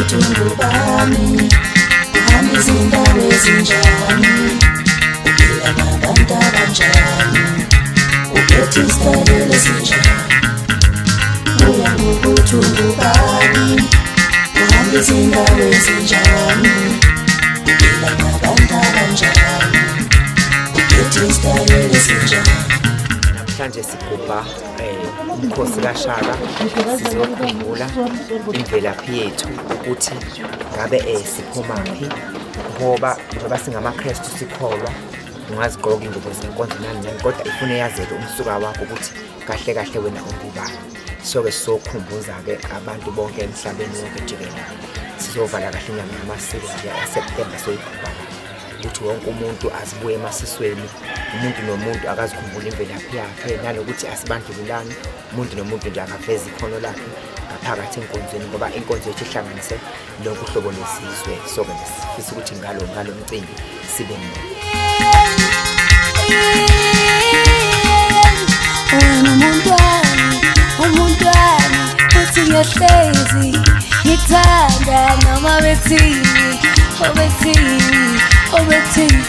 ukuthi ungubani, uhamba izindawo ezinjani, uphila nabantu abanjani, uphethe isitayela esinjani. Kuya ngokuthi ungubani, uhamba izindawo ezinjani, uphila nabantu abanjani, uphethe isitayela esinjani. Namhlanje sigubha umkhosi kaShaka, sizokhumbula imvelaphi yethu ukuthi ngabe siphumaphi, ngoba njengoba singamaKrestu sikholwa ungazigqoka ingubo zenkonzo nani nani, kodwa ifune yazeke umsuka wakho ukuthi kahle kahle wena ungubani. So-ke sizokhumbuza-ke abantu bonke emhlabeni wonke jikelele. Sizovala kahle inyanga yamasiko yaSeptemba soyigubhala ukuthi wonke umuntu azibuye emasisweni, umuntu nomuntu akazikhumbula imvelaphi yakhe, nanokuthi asibandlululani, umuntu nomuntu nje akaveze ikhono lakhe ngaphakathi enkonzweni, ngoba inkonzo yethu ihlanganise lonke uhlobo lwesizwe. So-ke sifisa ukuthi ngalo mcimbi sibe umuntwani uthi ngiyahlezi ngithanda noma bethini obethini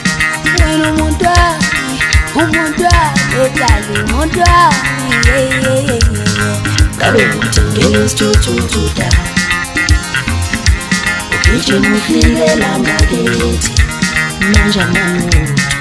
wena umuntwani odlala umuntwani ngabe ngithengele isithuthuthuda ugijima ufike la ngakithi manje amanuthi